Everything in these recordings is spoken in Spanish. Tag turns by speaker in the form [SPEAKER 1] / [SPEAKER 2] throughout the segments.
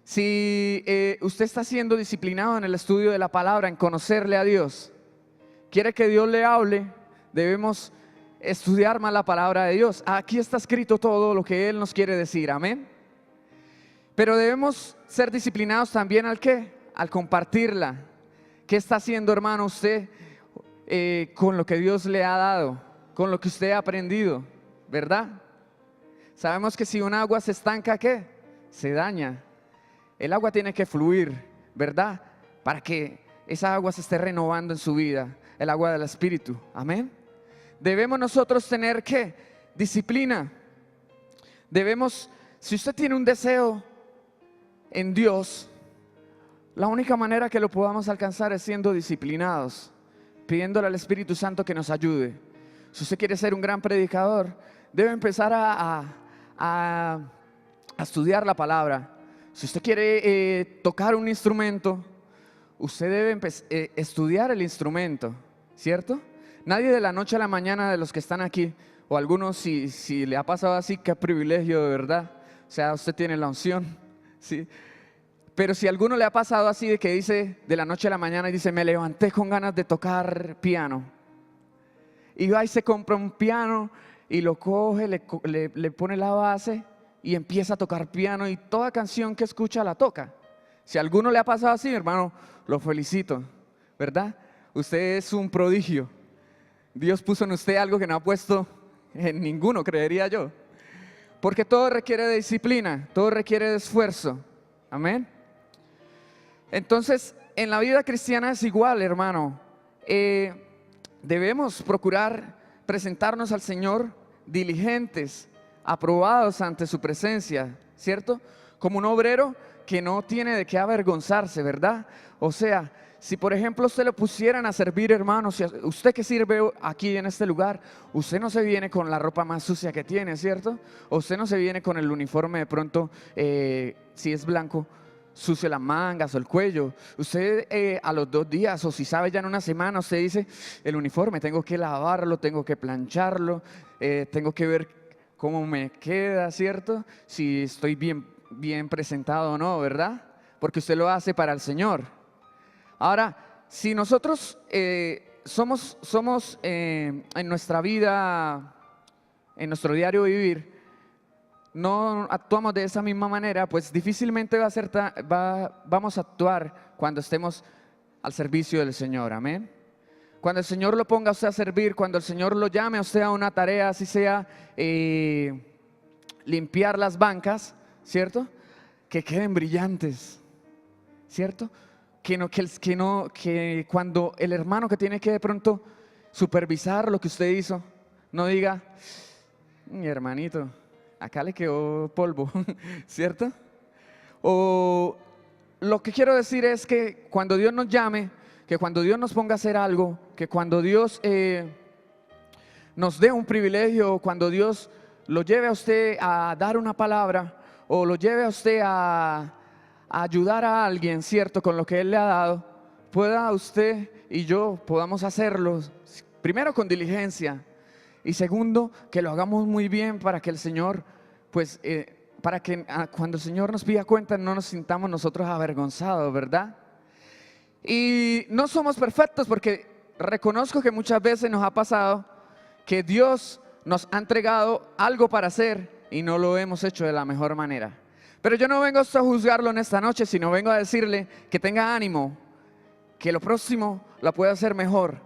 [SPEAKER 1] Si usted está siendo disciplinado en el estudio de la palabra, en conocerle a Dios, quiere que Dios le hable, debemos estudiar más la palabra de Dios. Aquí está escrito todo lo que Él nos quiere decir, amén. Pero debemos ser disciplinados también ¿al qué? Al compartirla. ¿Qué está haciendo, hermano, usted con lo que Dios le ha dado, con lo que usted ha aprendido, verdad? Sabemos que si un agua se estanca, ¿qué? Se daña. El agua tiene que fluir, ¿verdad? Para que esa agua se esté renovando en su vida, el agua del Espíritu, amén. Debemos nosotros tener, ¿qué? Disciplina. Debemos, si usted tiene un deseo en Dios, la única manera que lo podamos alcanzar es siendo disciplinados, pidiéndole al Espíritu Santo que nos ayude. Si usted quiere ser un gran predicador, debe empezar a estudiar la palabra. Si usted quiere tocar un instrumento, usted debe estudiar el instrumento, ¿cierto? Nadie de la noche a la mañana de los que están aquí, o algunos si le ha pasado así, qué privilegio de verdad. O sea, usted tiene la unción, ¿sí? Pero si a alguno le ha pasado así de que dice de la noche a la mañana y dice, me levanté con ganas de tocar piano. Y va y se compra un piano y lo coge, le pone la base y empieza a tocar piano y toda canción que escucha la toca. Si a alguno le ha pasado así, mi hermano, lo felicito, ¿verdad? Usted es un prodigio. Dios puso en usted algo que no ha puesto en ninguno, creería yo. Porque todo requiere de disciplina, todo requiere de esfuerzo. Amén. Entonces, en la vida cristiana es igual, hermano. Debemos procurar presentarnos al Señor diligentes, aprobados ante su presencia, ¿cierto? Como un obrero que no tiene de qué avergonzarse, ¿verdad? O sea, si por ejemplo usted le pusieran a servir, hermano, si usted que sirve aquí en este lugar, usted no se viene con la ropa más sucia que tiene, ¿cierto? O usted no se viene con el uniforme de pronto, si es blanco, sucio las mangas o el cuello. Usted a los 2 días o si sabe ya en una semana, usted dice, el uniforme tengo que lavarlo, tengo que plancharlo, tengo que ver cómo me queda, ¿cierto? Si estoy bien presentado o no, ¿verdad? Porque usted lo hace para el Señor. Ahora, si nosotros somos en nuestra vida, en nuestro diario vivir, no actuamos de esa misma manera, pues difícilmente vamos a actuar cuando estemos al servicio del Señor, amén. Cuando el Señor lo ponga a usted a servir, cuando el Señor lo llame a usted a una tarea, así sea limpiar las bancas, ¿cierto? Que queden brillantes, ¿cierto? Que cuando el hermano que tiene que de pronto supervisar lo que usted hizo, no diga, mi hermanito, acá le quedó polvo, ¿cierto? O lo que quiero decir es que cuando Dios nos llame, que cuando Dios nos ponga a hacer algo, que cuando Dios nos dé un privilegio, cuando Dios lo lleve a usted a dar una palabra o lo lleve a usted a ayudar a alguien, ¿cierto? Con lo que Él le ha dado, pueda usted y yo podamos hacerlo, primero con diligencia y segundo, que lo hagamos muy bien para que el Señor, pues, para que cuando el Señor nos pida cuenta no nos sintamos nosotros avergonzados, ¿verdad? Y no somos perfectos porque reconozco que muchas veces nos ha pasado que Dios nos ha entregado algo para hacer y no lo hemos hecho de la mejor manera. Pero yo no vengo a juzgarlo en esta noche, sino vengo a decirle que tenga ánimo, que lo próximo lo pueda hacer mejor,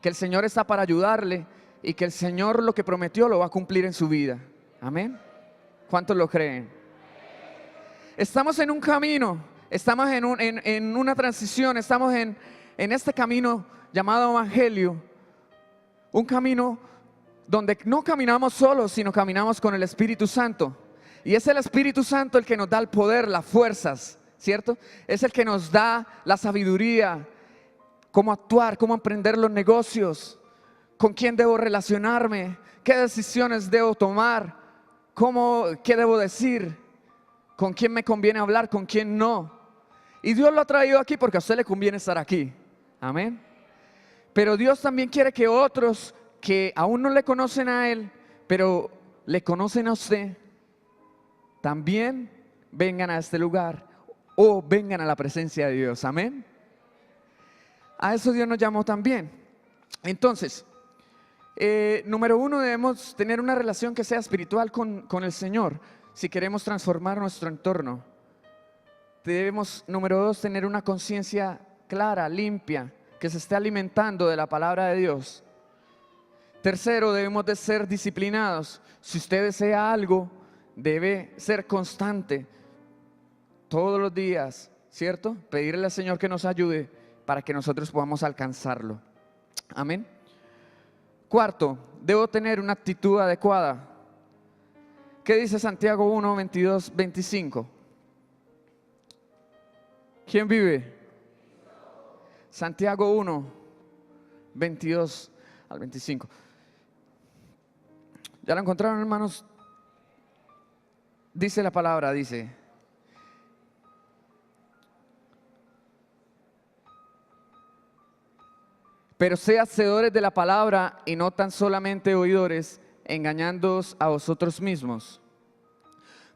[SPEAKER 1] que el Señor está para ayudarle y que el Señor lo que prometió lo va a cumplir en su vida. Amén. ¿Cuántos lo creen? Estamos en un camino, estamos en una transición, estamos en este camino llamado Evangelio, un camino donde no caminamos solos, sino caminamos con el Espíritu Santo. Y es el Espíritu Santo el que nos da el poder, las fuerzas, ¿cierto? Es el que nos da la sabiduría, cómo actuar, cómo emprender los negocios, con quién debo relacionarme, qué decisiones debo tomar, qué debo decir, con quién me conviene hablar, con quién no. Y Dios lo ha traído aquí porque a usted le conviene estar aquí, amén. Pero Dios también quiere que otros que aún no le conocen a Él, pero le conocen a usted, también vengan a este lugar o vengan a la presencia de Dios. Amén. A eso Dios nos llamó también. Entonces, número uno, debemos tener una relación que sea espiritual con el Señor si queremos transformar nuestro entorno. Debemos, número dos, tener una conciencia clara, limpia, que se esté alimentando de la palabra de Dios. Tercero, debemos de ser disciplinados. Si usted desea algo, debe ser constante todos los días, ¿cierto? Pedirle al Señor que nos ayude para que nosotros podamos alcanzarlo. Amén. Cuarto, debo tener una actitud adecuada. ¿Qué dice Santiago 1, 22, 25? ¿Quién vive? Santiago 1, 22 al 25. ¿Ya lo encontraron, hermanos? Dice la palabra, dice: pero sé hacedores de la palabra y no tan solamente oidores, engañándoos a vosotros mismos.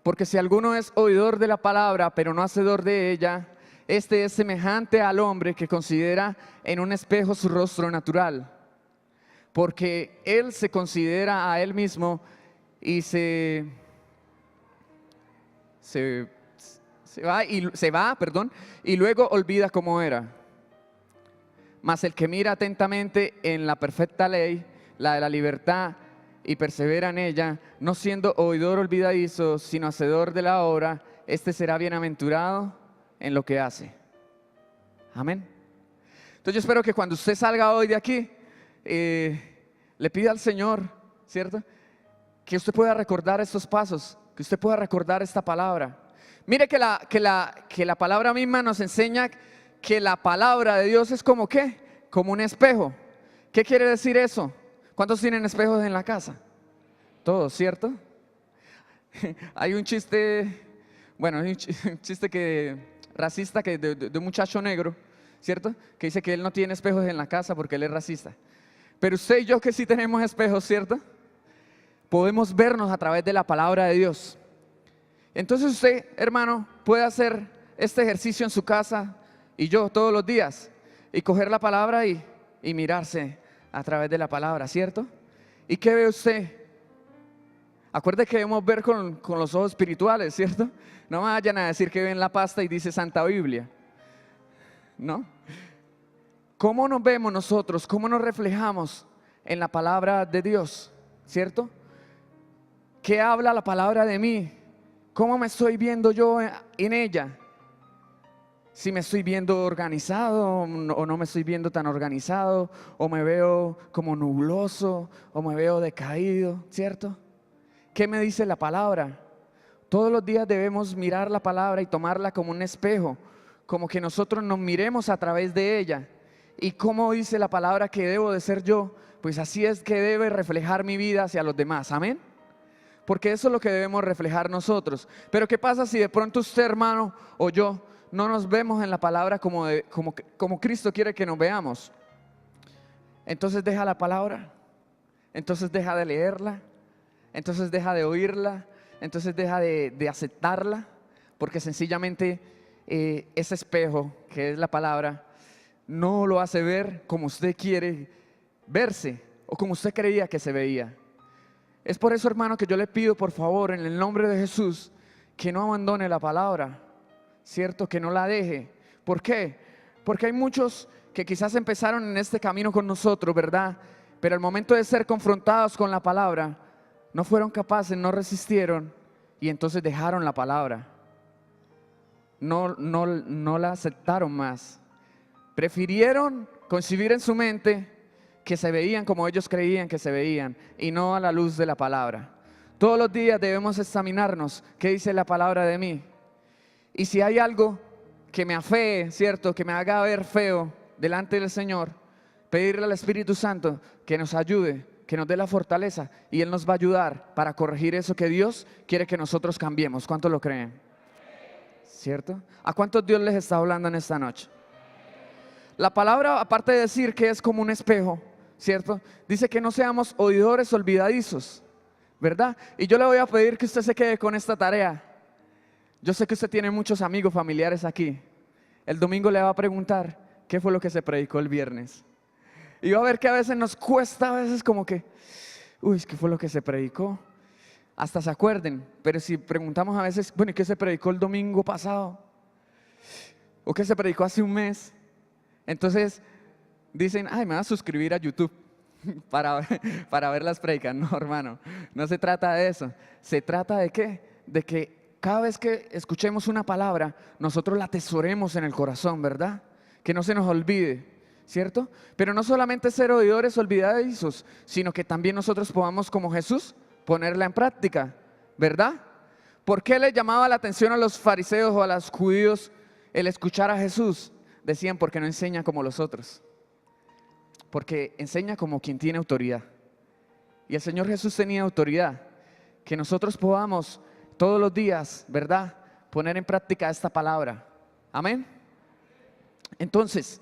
[SPEAKER 1] Porque si alguno es oidor de la palabra, pero no hacedor de ella, este es semejante al hombre que considera en un espejo su rostro natural. Porque él se considera a él mismo y se va, y luego olvida cómo era. Mas el que mira atentamente en la perfecta ley, la de la libertad, y persevera en ella, no siendo oidor olvidadizo, sino hacedor de la obra, este será bienaventurado en lo que hace. Amén. Entonces yo espero que cuando usted salga hoy de aquí, le pida al Señor, ¿cierto?, que usted pueda recordar estos pasos, que usted pueda recordar esta palabra. Mire que la palabra misma nos enseña que la palabra de Dios es como ¿qué? Como un espejo. ¿Qué quiere decir eso? ¿Cuántos tienen espejos en la casa? Todos, ¿cierto? Hay un chiste, bueno, hay un chiste racista de un muchacho negro, ¿cierto? Que dice que él no tiene espejos en la casa porque él es racista. Pero usted y yo que sí tenemos espejos, ¿cierto? Podemos vernos a través de la palabra de Dios. Entonces usted, hermano, puede hacer este ejercicio en su casa y yo todos los días y coger la palabra y mirarse a través de la palabra, ¿cierto? ¿Y qué ve usted? Acuerde que debemos ver con los ojos espirituales, ¿cierto? No vayan a decir que ven la pasta y dice Santa Biblia, ¿no? ¿Cómo nos vemos nosotros? ¿Cómo nos reflejamos en la palabra de Dios? ¿Cierto? ¿Qué habla la palabra de mí? ¿Cómo me estoy viendo yo en ella? Si me estoy viendo organizado o no me estoy viendo tan organizado, o me veo como nubloso, o me veo decaído, ¿cierto? ¿Qué me dice la palabra? Todos los días debemos mirar la palabra y tomarla como un espejo, como que nosotros nos miremos a través de ella. ¿Y cómo dice la palabra que debo de ser yo? Pues así es que debe reflejar mi vida hacia los demás, ¿amén? Porque eso es lo que debemos reflejar nosotros. Pero ¿qué pasa si de pronto usted, hermano, o yo no nos vemos en la palabra como Cristo quiere que nos veamos? Entonces deja la palabra, entonces deja de leerla, entonces deja de oírla, entonces deja de aceptarla, porque sencillamente ese espejo que es la palabra no lo hace ver como usted quiere verse o como usted creía que se veía. Es por eso, hermano, que yo le pido, por favor, en el nombre de Jesús, que no abandone la palabra, ¿cierto? Que no la deje. ¿Por qué? Porque hay muchos que quizás empezaron en este camino con nosotros, ¿verdad? Pero al momento de ser confrontados con la palabra, no fueron capaces, no resistieron y entonces dejaron la palabra. No la aceptaron más. Prefirieron concebir en su mente que se veían como ellos creían que se veían y no a la luz de la palabra. Todos los días debemos examinarnos qué dice la palabra de mí. Y si hay algo que me afee, ¿cierto? Que me haga ver feo delante del Señor, pedirle al Espíritu Santo que nos ayude, que nos dé la fortaleza y Él nos va a ayudar para corregir eso que Dios quiere que nosotros cambiemos. ¿Cuántos lo creen? ¿Cierto? ¿A cuántos Dios les está hablando en esta noche? La palabra, aparte de decir que es como un espejo, ¿cierto? Dice que no seamos oidores olvidadizos, ¿verdad? Y yo le voy a pedir que usted se quede con esta tarea. Yo sé que usted tiene muchos amigos, familiares aquí. El domingo le va a preguntar qué fue lo que se predicó el viernes. Y va a ver que a veces nos cuesta, a veces como que, uy, ¿qué fue lo que se predicó? Hasta se acuerden, pero si preguntamos a veces, bueno, ¿y qué se predicó el domingo pasado? ¿O qué se predicó hace un mes? Entonces dicen, ay, me voy a suscribir a YouTube para ver las predicas. No, hermano, no se trata de eso. Se trata de ¿qué? De que cada vez que escuchemos una palabra, nosotros la atesoremos en el corazón, ¿verdad? Que no se nos olvide, ¿cierto? Pero no solamente ser oidores olvidadizos, sino que también nosotros podamos, como Jesús, ponerla en práctica, ¿verdad? ¿Por qué le llamaba la atención a los fariseos o a los judíos el escuchar a Jesús? Decían, porque no enseña como los otros, porque enseña como quien tiene autoridad. Y el Señor Jesús tenía autoridad. Que nosotros podamos todos los días, ¿verdad?, poner en práctica esta palabra. Amén. Entonces,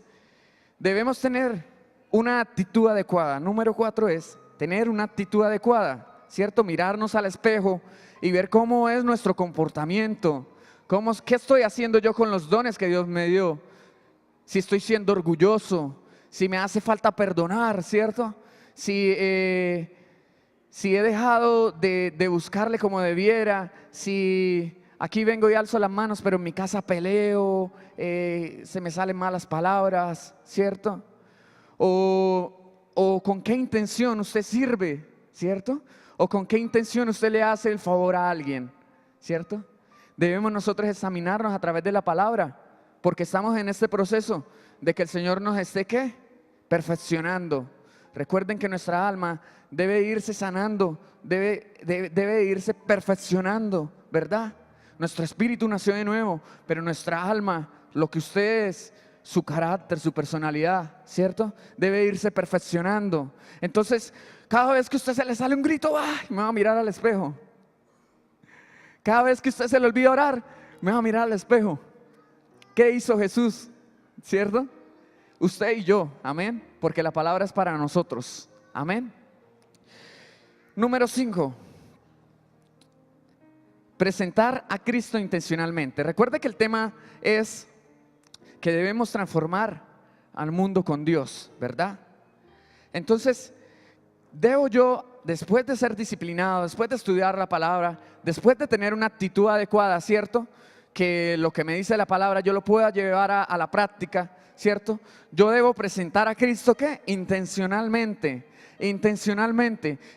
[SPEAKER 1] debemos tener una actitud adecuada. Número 4 es tener una actitud adecuada, ¿cierto? Mirarnos al espejo y ver cómo es nuestro comportamiento. ¿Qué estoy haciendo yo con los dones que Dios me dio? Si estoy siendo orgulloso, si me hace falta perdonar, ¿cierto? Si he dejado de buscarle como debiera, si aquí vengo y alzo las manos, pero en mi casa peleo, se me salen malas palabras, ¿cierto? O con qué intención usted sirve, ¿cierto? O con qué intención usted le hace el favor a alguien, ¿cierto? Debemos nosotros examinarnos a través de la palabra, porque estamos en este proceso de que el Señor nos esté, ¿qué? Perfeccionando. Recuerden que nuestra alma debe irse sanando, debe irse perfeccionando, ¿verdad? Nuestro espíritu nació de nuevo, pero nuestra alma, lo que usted es, su carácter, su personalidad, ¿cierto? Debe irse perfeccionando. Entonces, cada vez que a usted se le sale un grito, ¡ay!, me va a mirar al espejo. Cada vez que a usted se le olvida orar, me va a mirar al espejo. ¿Qué hizo Jesús? ¿Cierto? Usted y yo, amén, porque la palabra es para nosotros, amén. Número 5, presentar a Cristo intencionalmente. Recuerde que el tema es que debemos transformar al mundo con Dios, ¿verdad? Entonces, debo yo, después de ser disciplinado, después de estudiar la palabra, después de tener una actitud adecuada, ¿cierto?, que lo que me dice la palabra yo lo pueda llevar a la práctica, ¿cierto? Yo debo presentar a Cristo, ¿qué? Intencionalmente.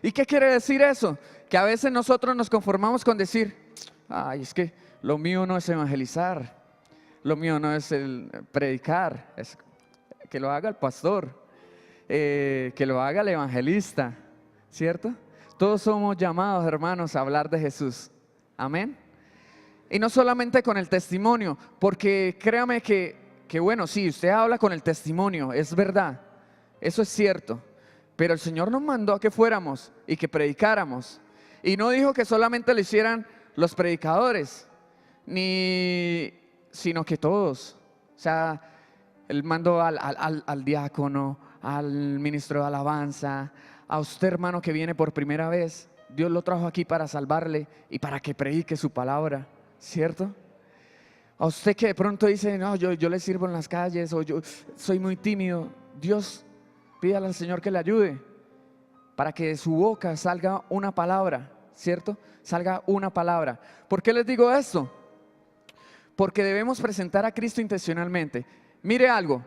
[SPEAKER 1] ¿Y qué quiere decir eso? Que a veces nosotros nos conformamos con decir, ay, es que lo mío no es evangelizar, lo mío no es el predicar, es que lo haga el pastor, que lo haga el evangelista, ¿cierto? Todos somos llamados, hermanos, a hablar de Jesús, amén. Y no solamente con el testimonio, porque créame que bueno, sí, usted habla con el testimonio, es verdad, eso es cierto, pero el Señor nos mandó a que fuéramos y que predicáramos. Y no dijo que solamente lo hicieran los predicadores, sino que todos. O sea, Él mandó al diácono, al ministro de alabanza, a usted, hermano, que viene por primera vez. Dios lo trajo aquí para salvarle y para que predique su palabra, ¿cierto? A usted que de pronto dice, no, yo le sirvo en las calles, o yo soy muy tímido. Dios, pídale al Señor que le ayude para que de su boca salga una palabra, ¿cierto? Salga una palabra. ¿Por qué les digo esto? Porque debemos presentar a Cristo intencionalmente. Mire algo,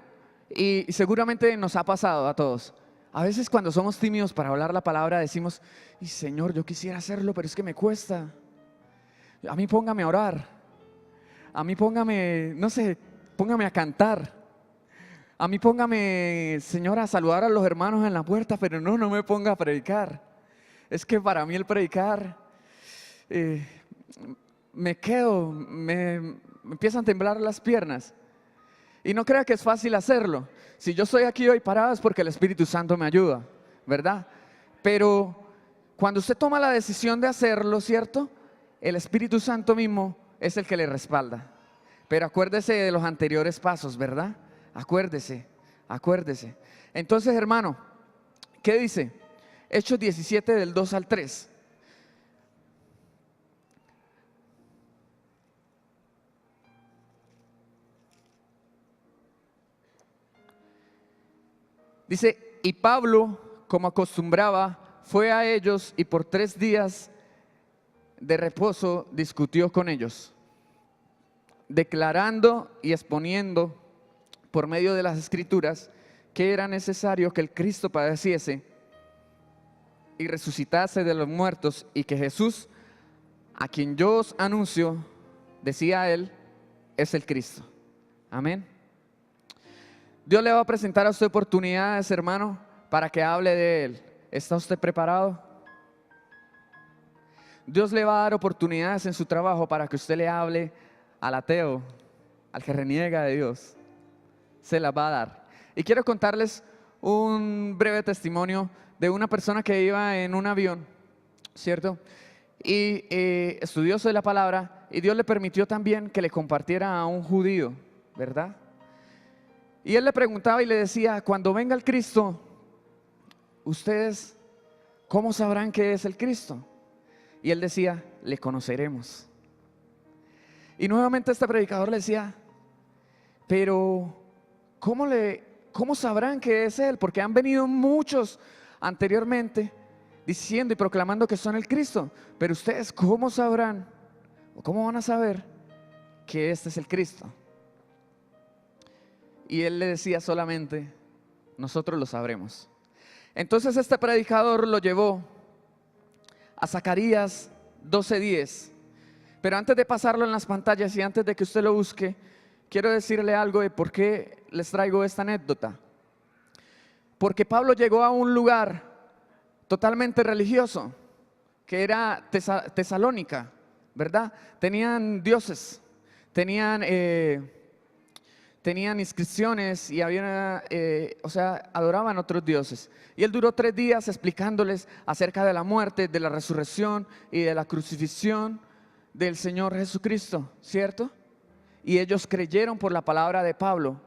[SPEAKER 1] y seguramente nos ha pasado a todos. A veces cuando somos tímidos para hablar la palabra decimos, y Señor, yo quisiera hacerlo, pero es que me cuesta. A mí póngame a orar. A mí póngame, no sé, póngame a cantar. A mí póngame, Señor, a saludar a los hermanos en la puerta, pero no me ponga a predicar. Es que para mí el predicar, me empiezan a temblar las piernas. Y no crea que es fácil hacerlo. Si yo estoy aquí hoy parado es porque el Espíritu Santo me ayuda, ¿verdad? Pero cuando usted toma la decisión de hacerlo, ¿cierto? El Espíritu Santo mismo es el que le respalda. Pero acuérdese de los anteriores pasos, ¿verdad? Acuérdese. Entonces, hermano, ¿qué dice? Hechos 17 del 2 al 3. Dice, y Pablo, como acostumbraba, fue a ellos y por 3 días de reposo discutió con ellos, declarando y exponiendo por medio de las Escrituras que era necesario que el Cristo padeciese y resucitase de los muertos, y que Jesús, a quien yo os anuncio, decía él, es el Cristo. Amén. Dios le va a presentar a usted oportunidades, hermano, para que hable de él. ¿Está usted preparado? Dios le va a dar oportunidades en su trabajo para que usted le hable al ateo, al que reniega de Dios. Se las va a dar. Y quiero contarles un breve testimonio de una persona que iba en un avión, ¿cierto? Y estudioso de la palabra, y Dios le permitió también que le compartiera a un judío, ¿verdad? Y él le preguntaba y le decía, cuando venga el Cristo, ¿ustedes cómo sabrán que es el Cristo? Y él decía, le conoceremos. Y nuevamente este predicador le decía, pero ¿cómo sabrán que es él? Porque han venido muchos anteriormente diciendo y proclamando que son el Cristo. Pero ustedes, ¿cómo sabrán? ¿O cómo van a saber que este es el Cristo? Y él le decía solamente, nosotros lo sabremos. Entonces este predicador lo llevó a Zacarías 12:10. Pero antes de pasarlo en las pantallas y antes de que usted lo busque, quiero decirle algo de por qué les traigo esta anécdota. Porque Pablo llegó a un lugar totalmente religioso, que era Tesalónica, ¿verdad? Tenían dioses, tenían inscripciones y adoraban otros dioses. Y él duró 3 días explicándoles acerca de la muerte, de la resurrección y de la crucifixión del Señor Jesucristo, ¿cierto? Y ellos creyeron por la palabra de Pablo.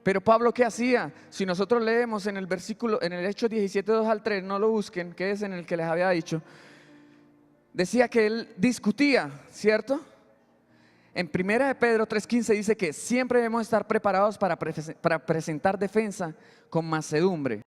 [SPEAKER 1] Pero Pablo, ¿qué hacía? Si nosotros leemos en el versículo, en el Hechos 17:2-3, no lo busquen, que es en el que les había dicho, decía que él discutía, ¿cierto? En 1 de Pedro 3:15 dice que siempre debemos estar preparados para presentar defensa con mansedumbre.